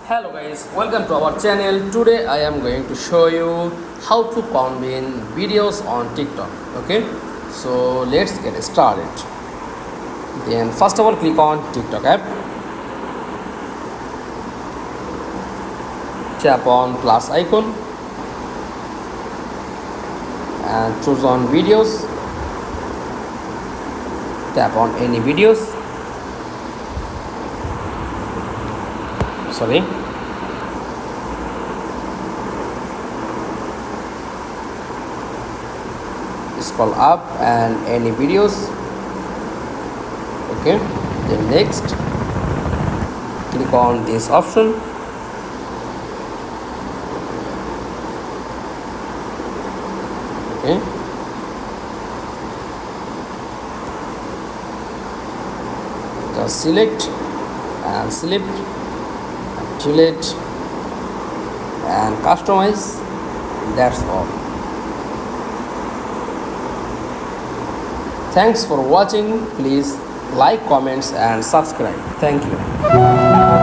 Hello guys, welcome to our channel. Today I am going to show you how to combine videos on TikTok. Okay, so let's get started. Then first of all click on TikTok app, tap on plus icon and choose on videos, tap on any videos, sorry, scroll up and any videos. Okay, then next click on this option, okay, just select and select, delete and customize. That's all. Thanks for watching. Please like, comments and subscribe. Thank you.